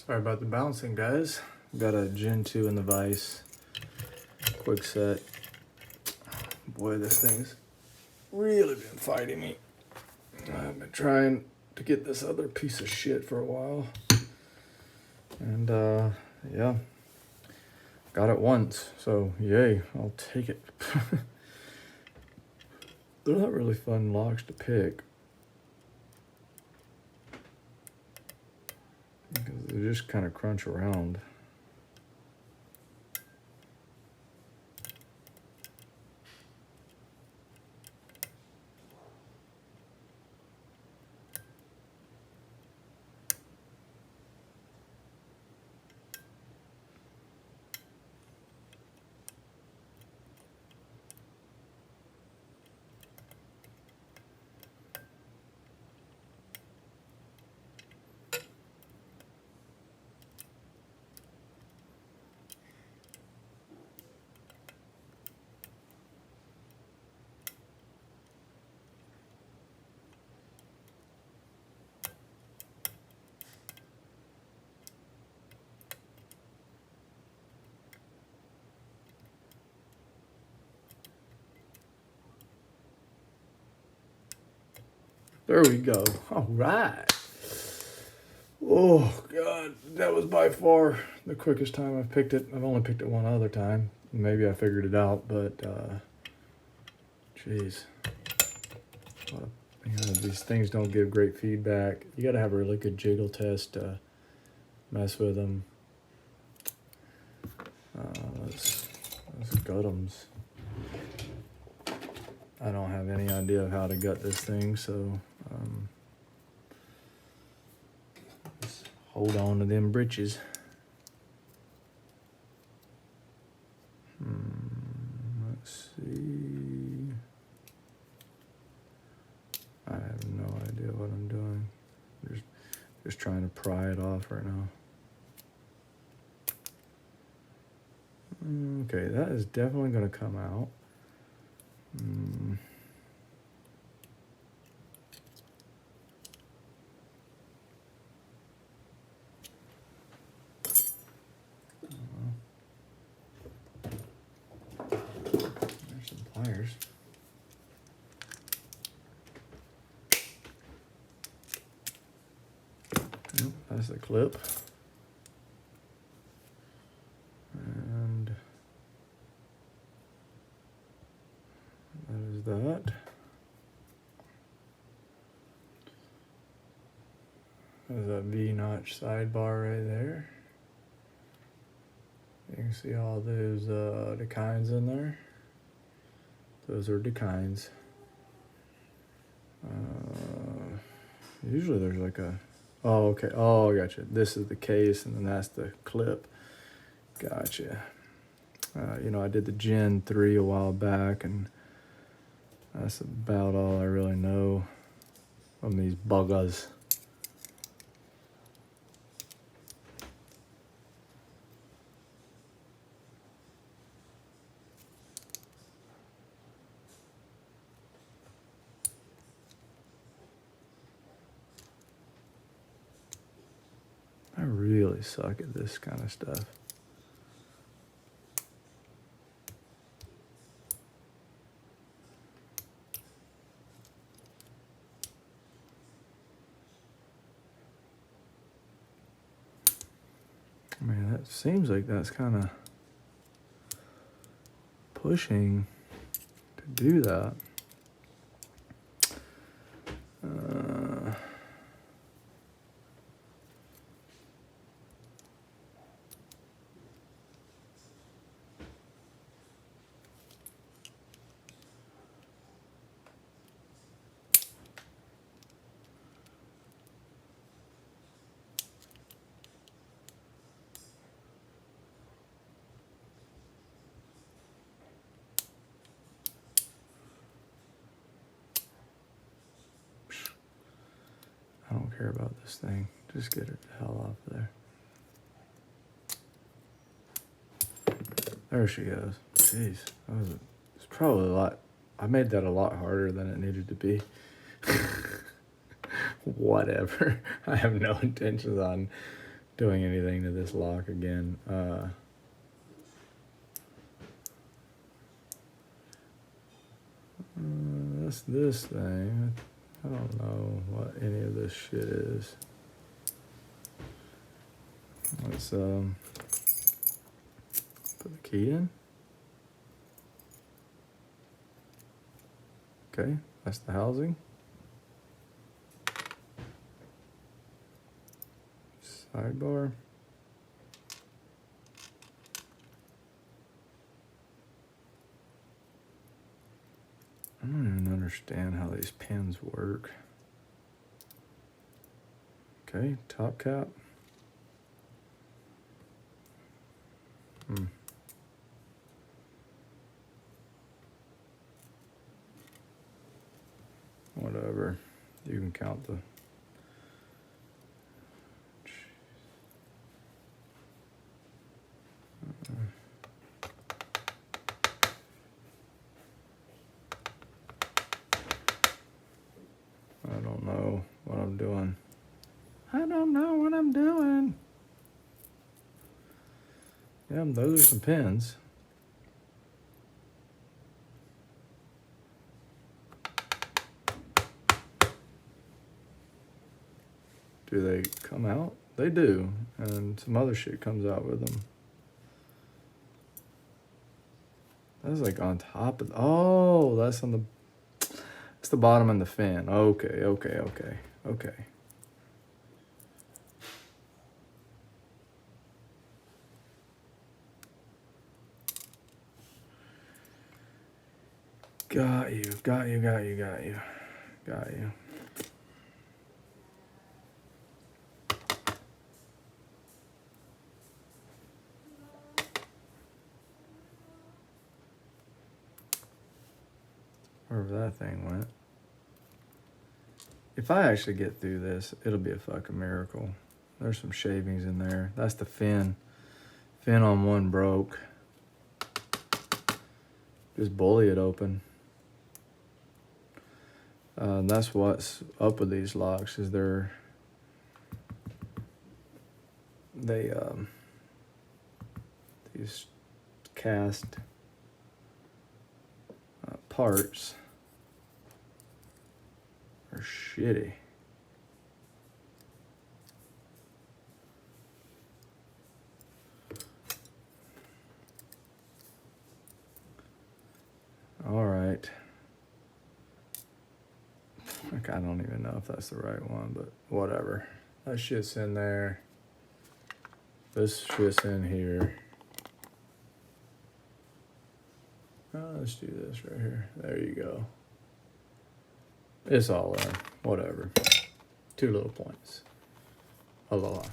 Sorry about the bouncing, guys. Got a Gen 2 in the vise. Kwikset. Boy, this thing's really been fighting me. I've been trying to get this other piece of shit for a while. And, yeah. Got it once, so yay, I'll take it. They're not really fun locks to pick. Because they just kind of crunch around. There we go. All right. Oh, God. That was by far the quickest time I've picked it. I've only picked it one other time. Maybe I figured it out, but, jeez. These things don't give great feedback. You got to have a really good jiggle test to mess with them. Let's gut 'ems. I don't have any idea of how to gut this thing, so just hold on to them britches. Let's see. I have no idea what I'm doing. Just trying to pry it off right now. Okay, that is definitely going to come out. There's some pliers. Yep, that's the clip. And that is that. There's that V-notch sidebar right there. You can see all those decines in there. Those are decines. Usually there's like a... Oh, okay. Oh, gotcha. This is the case, and then that's the clip. Gotcha. I did the Gen 3 a while back, and that's about all I really know from these buggers. I really suck at this kind of stuff. I mean, that seems like that's kind of pushing to do that. I don't care about this thing. Just get it the hell off there. There she goes. Jeez, it's probably a lot. I made that a lot harder than it needed to be. Whatever. I have no intentions on doing anything to this lock again. That's this thing. I don't know what any of this shit is. Let's put the key in. Okay, that's the housing. Sidebar. I don't even understand how these pins work. Okay, top cap. Whatever. You can count the... I don't know what I'm doing. I don't know what I'm doing. Yeah, those are some pins. Do they come out? They do, and some other shit comes out with them. That's like on top of... Oh, that's on the... It's the bottom and the fin. Okay. Got you. Wherever that thing went. If I actually get through this, it'll be a fucking miracle. There's some shavings in there. That's the fin. Fin on one broke. Just bully it open. That's what's up with these locks, is these cast parts are shitty. All right. Like, I don't even know if that's the right one, but whatever. That shit's in there. This shit's in here. Let's do this right here. There you go. It's all in. Whatever. 2 little points. Aloha.